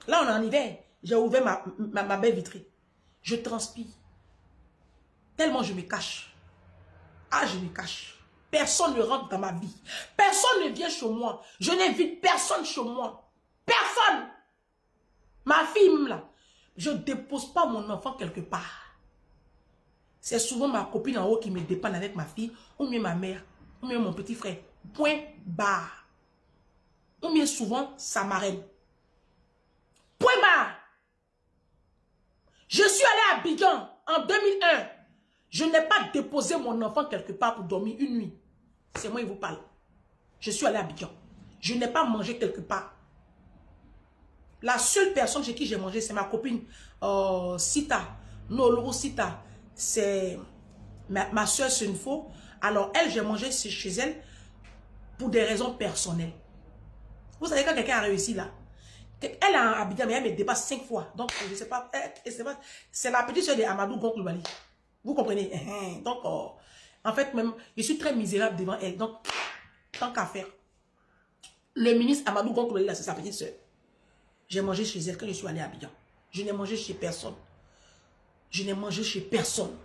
Là, on est en hiver. J'ai ouvert ma baie vitrée. Je transpire. Tellement je me cache. Ah, je me cache. Personne ne rentre dans ma vie. Personne ne vient chez moi. Je n'invite personne chez moi. Personne. Ma fille, même là, je ne dépose pas mon enfant quelque part. C'est souvent ma copine en haut qui me dépanne avec ma fille, ou bien ma mère, ou bien mon petit frère. Point barre. Ou bien souvent sa marraine. Point barre. Je suis allée à Abidjan en 2001. Je n'ai pas déposé mon enfant quelque part pour dormir une nuit. C'est moi qui vous parle. Je suis allée à Abidjan. Je n'ai pas mangé quelque part. La seule personne chez qui j'ai mangé, c'est ma copine Sita. Noloro Sita. C'est ma soeur Sunfo. Alors elle, j'ai mangé chez elle pour des raisons personnelles. Vous savez, quand quelqu'un a réussi là, elle a Abidjan, mais elle me dépasse 5 fois. Donc, je ne sais pas, c'est la petite soeur de Amadou Gonkoulbali. Vous comprenez? Donc, en fait, même, je suis très misérable devant elle. Donc, tant qu'à faire. Le ministre Amadou Gonkoulbali, là, c'est sa petite soeur. J'ai mangé chez elle quand je suis allé à Abidjan. Je n'ai mangé chez personne. Je n'ai mangé chez personne.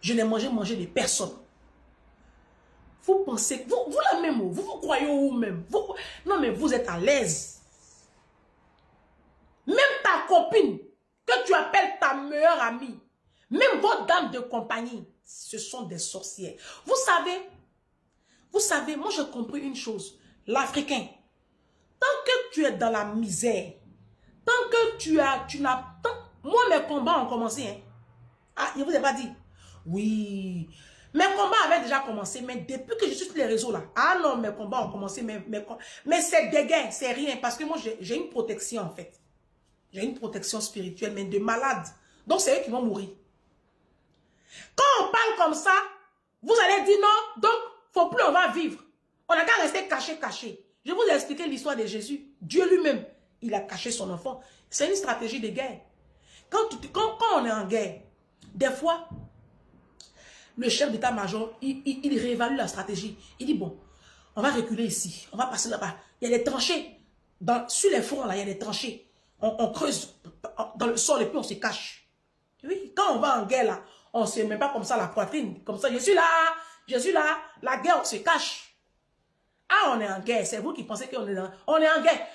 Je n'ai mangé de personne. Vous pensez, vous la même, vous croyez vous-même. Non, mais vous êtes à l'aise. Même ta copine, que tu appelles ta meilleure amie, même votre dame de compagnie, ce sont des sorcières. Vous savez, moi j'ai compris une chose. L'Africain, tant que tu es dans la misère, tant que tu n'as... Moi, mes combats ont commencé. Hein. Ah, je ne vous ai pas dit. Oui. Mes combats avaient déjà commencé, mais depuis que je suis sur les réseaux là, ah non, mes combats ont commencé, mais c'est des gains, c'est rien, parce que moi j'ai une protection en fait. J'ai une protection spirituelle, mais de malades. Donc c'est eux qui vont mourir. Quand on parle comme ça, vous allez dire non, donc faut plus on va vivre. On n'a qu'à rester caché. Je vous ai expliqué l'histoire de Jésus. Dieu lui-même, il a caché son enfant. C'est une stratégie de guerre. Quand on est en guerre, des fois, le chef d'état-major, il réévalue la stratégie. Il dit, bon, on va reculer ici, on va passer là-bas. Il y a des tranchées. Sur les fronts, là, il y a des tranchées. On creuse dans le sol et puis on se cache. Oui, quand on va en guerre, là, on ne se met pas comme ça la poitrine. Comme ça, je suis là. La guerre, on se cache. Ah, on est en guerre. C'est vous qui pensez qu'on est on est en guerre.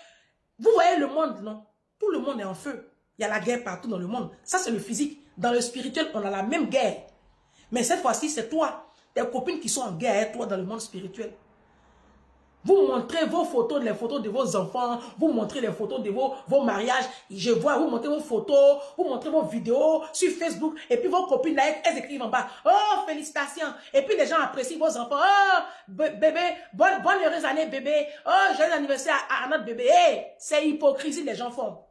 Vous voyez le monde, non? Tout le monde est en feu. Il y a la guerre partout dans le monde. Ça, c'est le physique. Dans le spirituel, on a la même guerre. Mais cette fois-ci, c'est toi, tes copines qui sont en guerre, toi, dans le monde spirituel. Vous montrez vos photos, les photos de vos enfants, vous montrez les photos de vos mariages. Je vois, vous montrez vos photos, vous montrez vos vidéos sur Facebook. Et puis vos copines, là, elles écrivent en bas, oh, félicitations. Et puis les gens apprécient vos enfants. Oh, bébé, bonne heureuse année, bébé. Oh, joyeux anniversaire à notre bébé. Hey, c'est hypocrisie, les gens font.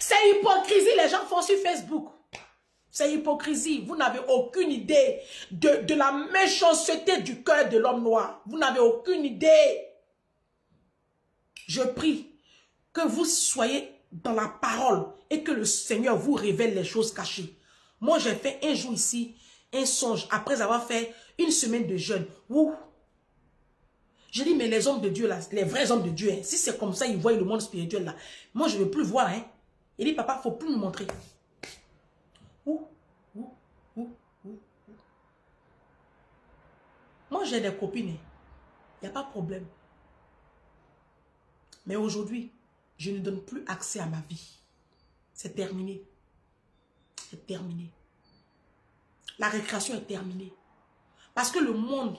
C'est hypocrisie, les gens font sur Facebook. C'est hypocrisie. Vous n'avez aucune idée de la méchanceté du cœur de l'homme noir. Vous n'avez aucune idée. Je prie que vous soyez dans la parole et que le Seigneur vous révèle les choses cachées. Moi, j'ai fait un jour ici, un songe, après avoir fait une semaine de jeûne. Ouh. Je dis, mais les hommes de Dieu, là, les vrais hommes de Dieu, hein, si c'est comme ça, ils voient le monde spirituel, là, moi, je ne veux plus voir. Hein. Il dit, papa, il ne faut plus me montrer. Moi, j'ai des copines. Il n'y a pas de problème. Mais aujourd'hui, je ne donne plus accès à ma vie. C'est terminé. C'est terminé. La récréation est terminée. Parce que le monde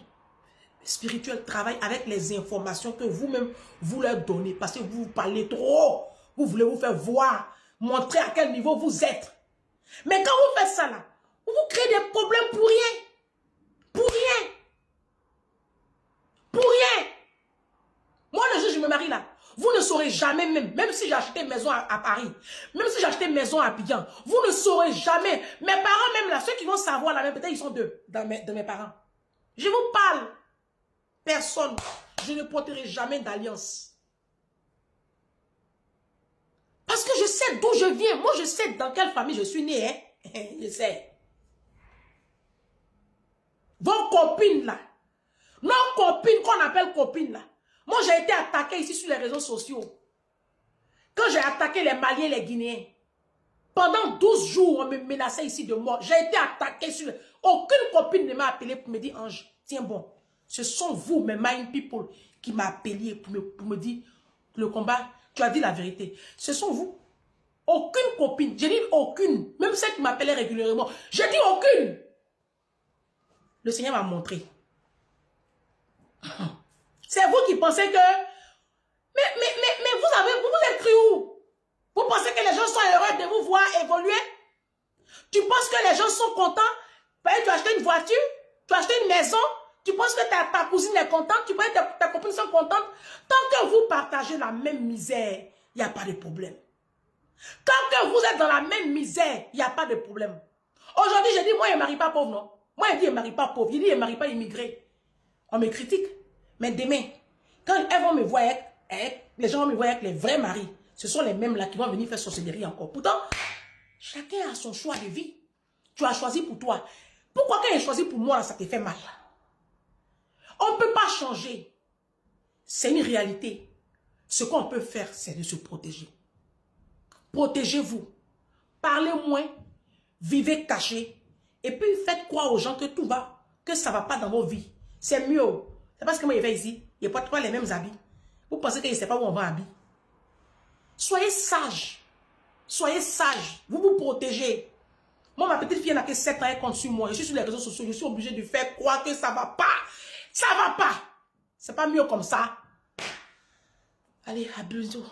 spirituel travaille avec les informations que vous-même, vous leur donnez. Parce que vous parlez trop. Vous voulez vous faire voir, montrer à quel niveau vous êtes. Mais quand vous faites ça là, vous créez des problèmes pour rien. Pour rien. Pour rien. Moi, le jour où je me marie là, vous ne saurez jamais même si j'ai acheté une maison à Paris, même si j'ai acheté une maison à Abidjan, vous ne saurez jamais. Mes parents même là, ceux qui vont savoir là, peut-être ils sont deux de mes parents. Je vous parle. Personne. Je ne porterai jamais d'alliance. Parce que je sais d'où je viens. Moi, je sais dans quelle famille je suis né. Hein? Je sais. Vos copines là, nos copines qu'on appelle copines là. Moi, j'ai été attaquée ici sur les réseaux sociaux. Quand j'ai attaqué les Maliens et les Guinéens, pendant 12 jours, on me menaçait ici de mort. J'ai été attaqué sur... Aucune copine ne m'a appelé pour me dire, Ange, tiens bon. Ce sont vous, mes mind people, qui m'a appelé pour me dire, le combat, tu as dit la vérité. Ce sont vous. Aucune copine. J'ai dit aucune. Même celle qui m'appelait régulièrement. J'ai dit aucune. Le Seigneur m'a montré. C'est vous qui pensez que... Mais vous êtes cru où? Vous pensez que les gens sont heureux de vous voir évoluer? Tu penses que les gens sont contents? Tu as acheté une voiture? Tu as acheté une maison? Tu penses que ta cousine est contente? Tu penses que ta copine sont contentes? Tant que vous partagez la même misère, il n'y a pas de problème. Tant que vous êtes dans la même misère, il n'y a pas de problème. Aujourd'hui, je dis, moi, je ne marie pas pauvre, non? Moi, je dis, je ne marie pas pauvre. Je dis, je ne marie pas immigré. On me critique. Mais demain, quand elles vont me voir les gens vont me voir avec les vrais maris, ce sont les mêmes là qui vont venir faire sorcellerie encore. Pourtant, chacun a son choix de vie. Tu as choisi pour toi. Pourquoi quand il a choisi pour moi, ça te fait mal? On ne peut pas changer. C'est une réalité. Ce qu'on peut faire, c'est de se protéger. Protégez-vous. Parlez moins. Vivez caché. Et puis faites croire aux gens que tout va, que ça ne va pas dans vos vies. C'est mieux. C'est parce que moi, je vais ici. Il n'y a pas les mêmes habits. Vous pensez qu'il ne sait pas où on va habiller. Soyez sages. Soyez sages. Vous vous protégez. Moi, ma petite fille n'a que 7 ans, elle compte sur moi. Je suis sur les réseaux sociaux. Je suis obligée de faire croire que ça ne va pas. Ça ne va pas. C'est pas mieux comme ça. Allez, à bientôt.